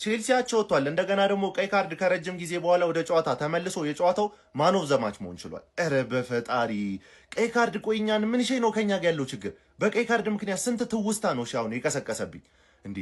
ቼልሲያቸው ወጥቷል። እንደገና ደግሞ ቀይ ካርድ ከረጅም ጊዜ በኋላ ወደ ጨዋታ ተመልሶ የጨዋታው ማን ኦፍ ዘ ማች መሆን ችሏል። ኧረ በፈጣሪ ቀይ ካርድ ቆይኛን ምን ነው ከኛ ጋር ያለው ችግር? በቀይ ካርድ ምክንያት ስንት ትውስታ ነው ሻውን የቀሰቀሰብኝ። እንዴ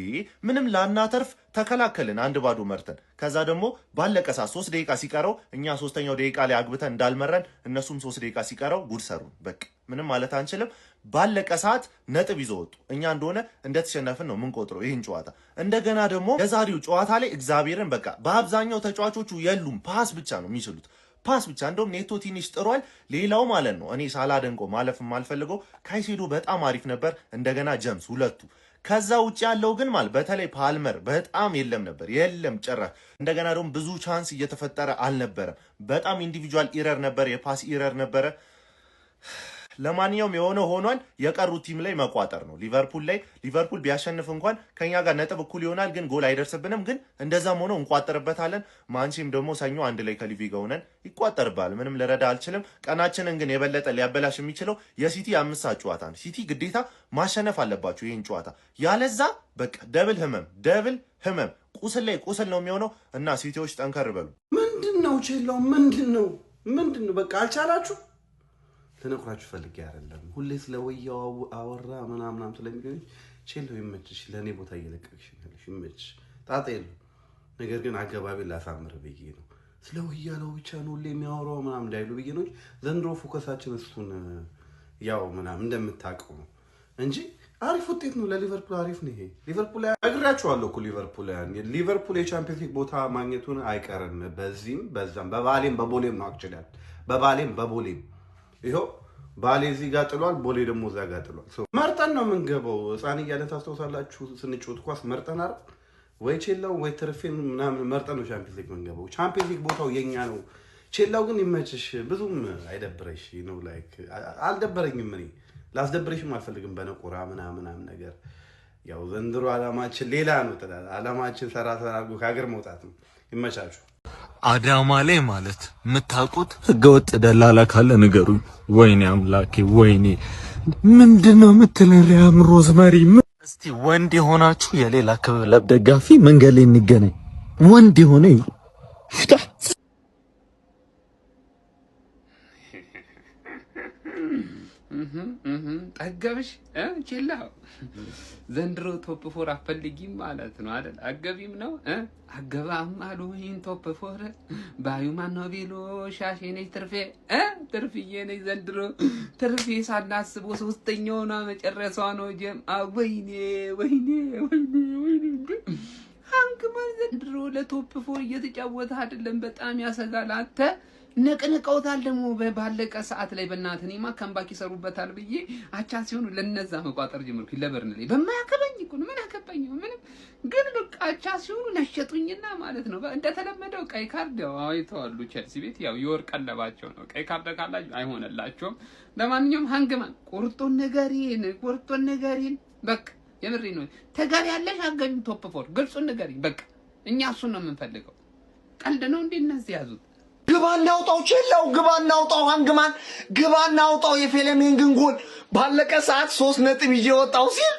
ምንም ላናተርፍ ተከላከልን 1-0 መርተን። ከዛ ደግሞ ባለቀ ሰዓት 3 ደቂቃ ሲቀረው እኛ 3ኛው ደቂቃ ላይ አግብተን እንዳልመረን እነሱም 3 ደቂቃ ሲቀረው ጉድ ሰሩን። በቃ ምንም ማለት አንችልም። ባለቀ ሰዓት ነጥብ ይዘው ወጡ። እኛ እንደሆነ እንደተሸነፍን ነው የምንቆጥረው ይህን ጨዋታ። እንደገና ደግሞ የዛሬው ጨዋታ ላይ እግዚአብሔርን በቃ በአብዛኛው ተጫዋቾቹ የሉም፣ ፓስ ብቻ ነው የሚችሉት ፓስ ብቻ። እንደውም ኔቶ ትንሽ ጥሯል። ሌላው ማለት ነው እኔ ሳላደንቀው ማለፍ የማልፈልገው ካይሴዶ በጣም አሪፍ ነበር። እንደገና ጀምስ ሁለቱ። ከዛ ውጭ ያለው ግን ማለት በተለይ ፓልመር በጣም የለም ጭራሽ። እንደገና ደግሞ ብዙ ቻንስ እየተፈጠረ አልነበረም። በጣም ኢንዲቪጁዋል ኢረር ነበር፣ የፓስ ኢረር ነበረ። ለማንኛውም የሆነ ሆኗል። የቀሩት ቲም ላይ መቋጠር ነው። ሊቨርፑል ቢያሸንፍ እንኳን ከኛ ጋር ነጥብ እኩል ይሆናል፣ ግን ጎል አይደርስብንም። ግን እንደዛም ሆኖ እንቋጠርበታለን። ማንቺም ደግሞ ሰኞ አንድ ላይ ከሊቪ ጋር ሆነን ይቋጠርባል። ምንም ልረዳ አልችልም። ቀናችንን ግን የበለጠ ሊያበላሽ የሚችለው የሲቲ 5 ሰዓት ጨዋታ ነው። ሲቲ ግዴታ ማሸነፍ አለባቸው ይህን ጨዋታ፣ ያለዛ በቃ ደብል ህመም ቁስል ላይ ቁስል ነው የሚሆነው። እና ሲቲዎች ጠንከር በሉ። ምንድነው ቼላው? ምንድነው በቃ አልቻላችሁ። ልነግራችሁ ፈልጌ አይደለም። ሁሌ ስለወያው አወራ ምናምን ስለሚገኝ ቼላው ይመችሽ፣ ለኔ ቦታ እየለቀቅሽ ነሽ፣ ይመችሽ፣ ጣጣ የለም። ነገር ግን አገባቢ ላሳምር ብዬ ነው። ስለወያለው ብቻ ነው ሁሌ የሚያወራው ምናምን እንዳይሉ ብዬ ነው። ዘንድሮ ፎከሳችን እሱን ያው ምናምን እንደምታውቀው ነው እንጂ አሪፍ ውጤት ነው ለሊቨርፑል፣ አሪፍ ነው ይሄ። ሊቨርፑል አግራችኋለሁ እኮ ሊቨርፑል የቻምፒየንስ ሊግ ቦታ ማግኘቱን አይቀርም። በዚህም በዛም በባሌም በቦሌም ነው አክቹዋሊ በቦሌም ይሄው ባሌ እዚህ ጋር ጥሏል፣ ቦሌ ደግሞ እዛ ጋር ጥሏል። መርጠን ነው የምንገባው። ህፃን እያለን ታስታውሳላችሁ ስንጮት ኳስ መርጠን አይደል ወይ ቼላው ወይ ትርፌን ምናምን መርጠን ነው ቻምፒየንስ ሊግ የምንገባው። ቻምፒየንስ ሊግ ቦታው የኛ ነው። ቼላው ግን ይመችሽ፣ ብዙም አይደብረሽ ነው። ላይክ አልደበረኝም፣ እኔ ላስደብረሽም አልፈልግም በነቆራ ምናምን ነገር። ያው ዘንድሮ አላማችን ሌላ ነው። አላማችን ሰራ አድርጎ ከሀገር መውጣት ነው። ይመቻችሁ። አዳማ ላይ ማለት የምታውቁት ህገወጥ ደላላ ካለ ንገሩኝ። ወይኔ አምላኬ፣ ወይኔ ምንድነው የምትለን? ሪያም ሮዝመሪ። እስቲ ወንድ የሆናችሁ የሌላ ክለብ ደጋፊ መንገድ ላይ እንገናኝ። ወንድ የሆነ ጠገብሽ ቼላው ዘንድሮ ቶፕ 4 አፈልጊም ማለት ነው አይደል? አገቢም ነው አገባም አሉ ይሄን ቶፕ 4 ባዩማን ነው ቢሎ ሻሽኔ ትርፍዬ ነኝ ዘንድሮ ትርፌ ሳናስበው 3ኛው ነው መጨረሻው ነው ጀም ወይኔ አንክማን ዘንድሮ ለቶፕ 4 እየተጫወተ አይደለም። በጣም ያሰጋል። አንተ ነቅነቀውታል ደግሞ ባለቀ ሰዓት ላይ በእናትኔማ ከምባክ ይሰሩበታል ብዬ አቻ ሲሆኑ ለነዛ መቋጠር ጀመርኩ። ለበርንላይ በማያከበኝ እኮ ምን አከበኝ ምንም። ግን በቃ አቻ ሲሆኑ ነሸጡኝና ማለት ነው እንደተለመደው ቀይ ካርድ አይተዋሉ። ቼልሲ ቤት ያው የወርቅ ቀለባቸው ነው። ቀይ ካርድ ካላችሁ አይሆንላችሁም። ለማንኛውም ሃንግማን ቁርጡን ንገሪን በቃ የምሬ ነው። ተጋሪ ያለሽ አገቢም ቶፕ 4 ግልጹን ንገሪን በቃ እኛ እሱን ነው የምንፈልገው። ቀልድ ነው እንዴ እነዚህ ያዙት? ግባ እናውጣው ቼላው፣ ግባ እናውጣው ሃንግማን፣ ግባ እናውጣው የፌለሜንግን ጎል ባለቀ ሰዓት 3 ነጥብ ይዤ ወጣው ሲል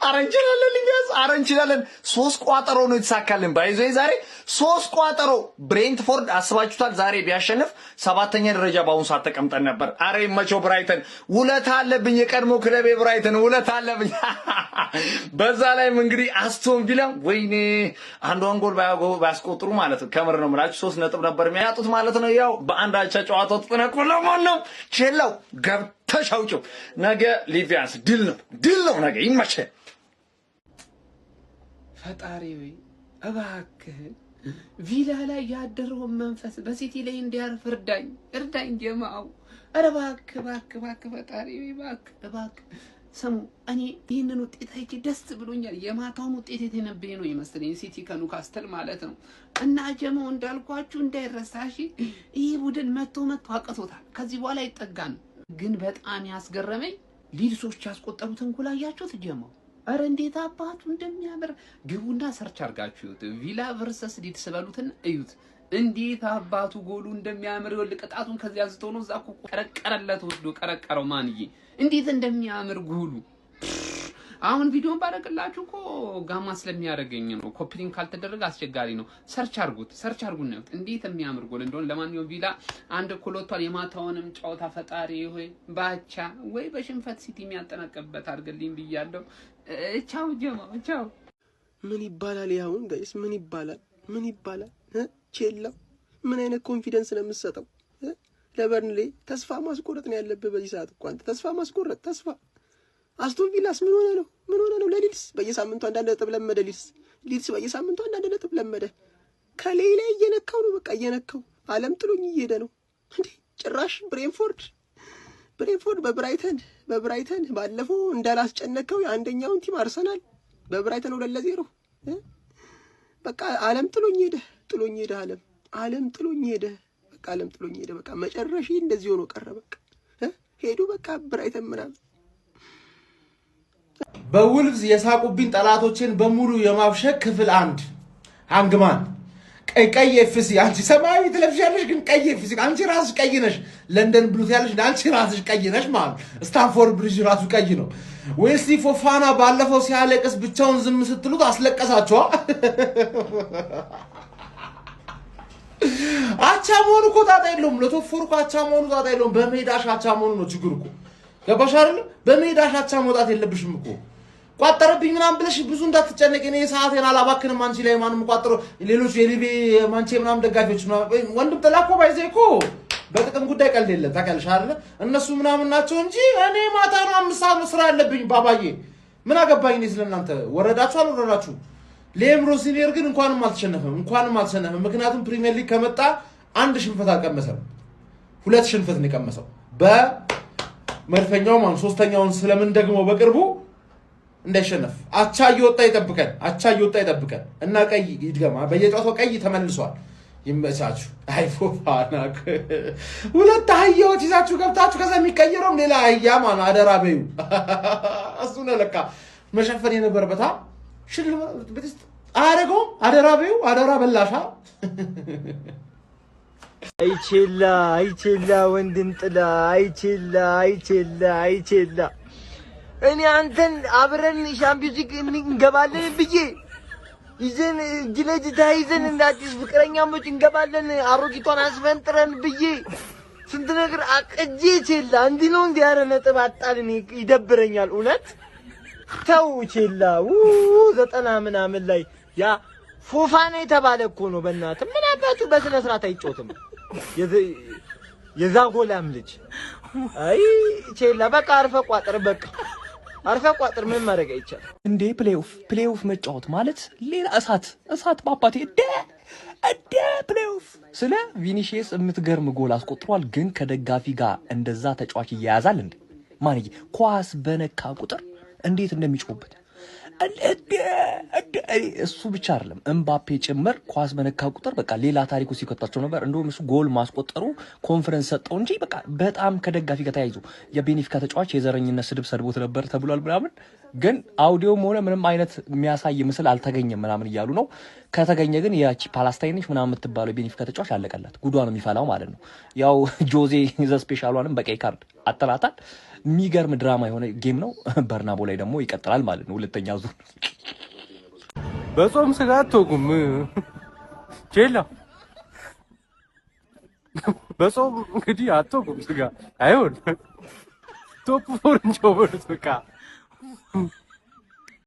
አረንችላለን ልጅስ አረንችላለን። 3 ቋጠሮ ነው የተሳካልን። ባይዞ ዛሬ 3 ቋጠሮ ብሬንትፎርድ አስባችሁታል። ዛሬ ቢያሸንፍ 7ኛ ደረጃ በአሁን ሰዓት ተቀምጠን ነበር። አሬ መቾ ብራይተን ውለታ አለብኝ፣ የቀድሞ ክለቤ ብራይተን ውለታ አለብኝ። በዛ ላይም እንግዲህ አስቶን ቪላ ወይኔ አንዷን ጎል ባያስቆጥሩ ማለት ነው ከምር ነው የምላችሁ 3 ነጥብ ነበር የሚያጡት ማለት ነው። ያው በአንድ አቻ ጨዋታው ተጠናቅቆ ለማን ነው ቼላው ገብተሻውጭው ነገ ሊቪያንስ ድል ነው ነገ ይመቸ ፈጣሪ ወይ እባክህ ቪላ ላይ ያደረውን መንፈስ በሲቲ ላይ እንዲያርፍ እርዳኝ ጀማው። ኧረ እባክህ ፈጣሪ ወይ እባክህ ሰሙ። እኔ ይህንን ውጤት አይቼ ደስ ብሎኛል። የማታውን ውጤት የተነበየ ነው ይመስለኝ ሲቲ ከኒውካስትል ማለት ነው። እና ጀማው እንዳልኳችሁ እንዳይረሳሽ ይህ ቡድን መቶ አቅቶታል። ከዚህ በኋላ ይጠጋን። ግን በጣም ያስገረመኝ ሊድሶች ያስቆጠሩትን ጎል አያችሁት ጀማው? አረ እንዴት አባቱ እንደሚያምር ግቡና ሰርች አርጋችሁ እዩት። ቪላ ቨርሰስ ሊድስ በሉትን እዩት። እንዴት አባቱ ጎሉ እንደሚያምር ይወል ቅጣቱን ከዚያ ዝቶ ነው ዛኩ ቀረቀረለት ወስዶ ቀረቀረው ማንዬ እንዴት እንደሚያምር ጎሉ። አሁን ቪዲዮን ባረቅላችሁ እኮ ጋማ ስለሚያደርገኝ ነው። ኮፒ ሊንክ ካልተደረገ አስቸጋሪ ነው። ሰርች አርጉት ነው እንዴት የሚያምር ጎል እንደሆነ። ለማንኛውም ቪላ አንድ እኩል ወጥቷል። የማታውንም ጨዋታ ፈጣሪ ሆይ ባቻ ወይ በሽንፈት ሲቲ የሚያጠናቀቅበት አድርግልኝ ብያለሁ። ቻው ጀማው ቻው። ምን ይባላል ያሁን ጋይስ? ምን ይባላል? ቼላው ምን አይነት ኮንፊደንስ ነው የምትሰጠው? ለበርንሌ ተስፋ ማስቆረጥ ነው ያለብህ በዚህ ሰዓት እኮ አንተ። ተስፋ ማስቆረጥ አስቶን ቪላስ ምን ሆነ ነው? ለሊድስ በየሳምንቱ አንዳንድ ነጥብ ለመደ። ሊድስ በየሳምንቱ አንዳንድ ነጥብ ለመደ። ከሌላ እየነካው ነው፣ በቃ እየነካው ዓለም ጥሎኝ እየሄደ ነው እንዴ! ጭራሽ ብሬንፎርድ በብራይተን ባለፈው እንዳላስጨነቀው የአንደኛውን ቲም አርሰናል በብራይተን 2-0 በቃ ዓለም ጥሎኝ ሄደ። ዓለም ጥሎኝ ሄደ። በቃ መጨረሻ እንደዚህ ሆኖ ቀረ። በቃ ሄዱ። በቃ ብራይተን ምናምን በውልቭዝ የሳቁብኝ ጠላቶችን በሙሉ የማብሸቅ ክፍል 1 ሃንግማን ቀይ ኤፍሲ። አንቺ ሰማያዊ ትለብሻለሽ ግን ቀይ ኤፍሲ አንቺ ራስሽ ቀይ ነሽ። ለንደን ብሉት ያለሽ አንቺ ራስሽ ቀይ ነሽ ማለት። ስታንፎርድ ብሪጅ ራሱ ቀይ ነው። ዌስሊ ፎፋና ባለፈው ሲያለቅስ ብቻውን ዝም ስትሉት አስለቀሳችኋ። አቻ መሆኑ እኮ ጣጣ የለውም። ለቶፎር እኮ አቻ መሆኑ ጣጣ የለውም። በሜዳሽ አቻ መሆኑ ነው ችግሩ እኮ። ገባሽ አይደል? በሜዳሽ አቻ መውጣት የለብሽም እኮ። ቋጠረብኝ ምናምን ብለሽ ብዙ እንዳትጨነቂ። እኔ ሰዓቴን አላባክንም አንቺ ላይ። ማንም ቋጠሮ ሌሎች የሊቤ ማንቼ ምናምን ደጋፊዎች ወንድም ጥላኮ ባይዘ እኮ በጥቅም ጉዳይ ቀልድ የለም ታውቂያለሽ አይደል? እነሱ ምናምን ናቸው እንጂ እኔ ማታ ነው 5 ሰዓት ስራ ያለብኝ። ባባዬ ምን አገባኝ እኔ ስለናንተ። ወረዳችሁ አልወረዳችሁ። ሌም ሮሲኒየር ግን እንኳንም አልተሸነፈም። ምክንያቱም ፕሪሚየር ሊግ ከመጣ 1 ሽንፈት አልቀመሰም፣ 2 ሽንፈት ነው የቀመሰው። በመድፈኛው ማለት 3ኛውን ስለምን ደግሞ በቅርቡ እንዳይሸነፍ አቻ እየወጣ ይጠብቀን እና ቀይ ይድገማ። በየጨዋታው ቀይ ተመልሷል። ይመቻችሁ። አይፎፋና 2 አህያዎች ይዛችሁ ገብታችሁ ከዛ የሚቀየረው ሌላ አህያ ማለት አደራ በዩ እሱ ነው ለካ መሸፈን የነበረበት። ሽልማት አረገው አደራ በዩ አደራ በላሻ። አይቼላ ወንድም ጥላ አይቼላ እኔ አንተን አብረን ሻምፒዮንስ ሊግ እንገባለን ብዬ ይዘን እጅ ለእጅ ተያይዘን እንደ አዲስ ፍቅረኛሞች እንገባለን አሮጊቷን አስፈንጥረን ብዬ ስንት ነገር አቅጄ ቼላ እንዲህ ነው እንዲህ ያረ ነጥብ አጣልን። ይደብረኛል እውነት። ተው ቼላ 90 ምናምን ላይ ያ ፎፋና የተባለ እኮ ነው። በእናትህ ምን አባቱ በስነ ስርዓት አይጮትም የዛጎላም ልጅ። አይ ቼላ በቃ አርፈ ቋጥር ምን ማድረግ አይቻል እንዴ? ፕሌይኦፍ መጫወት ማለት ሌላ እሳት ባባቴ እደ ፕሌይኦፍ ስለ ቪኒሺየስ የምትገርም ጎል አስቆጥሯል። ግን ከደጋፊ ጋር እንደዛ ተጫዋች ይያያዛል እንዴ? ማንዬ ኳስ በነካ ቁጥር እንዴት እንደሚጮህበት እሱ ብቻ አይደለም እምባፔ ጭምር ኳስ በነካ ቁጥር በቃ ሌላ ታሪኩ ሲከታቸው ነበር። እንደውም እሱ ጎል ማስቆጠሩ ኮንፈረንስ ሰጠው እንጂ በቃ በጣም ከደጋፊ ጋር ተያይዞ የቤኔፊካ ተጫዋች የዘረኝነት ስድብ ሰድቦት ነበር ተብሏል ምናምን። ግን አውዲዮም ሆነ ምንም አይነት የሚያሳይ ምስል አልተገኘም ምናምን እያሉ ነው። ከተገኘ ግን ያቺ ፓላስታይንሽ ምናምን የምትባለው የቤኔፊካ ተጫዋች አለቀላት፣ ጉዷ ነው የሚፈላው ማለት ነው። ያው ጆዜ ዘ ስፔሻሏንም በቀይ ካርድ አጠላታል። የሚገርም ድራማ የሆነ ጌም ነው። በርናቦ ላይ ደግሞ ይቀጥላል ማለት ነው 2ኛ ዙር። በጾም ስጋ አትወጉም ቼላ። በጾም እንግዲህ አትወጉም ስጋ አይሆን ቶፕ 4 እንጆ በቃ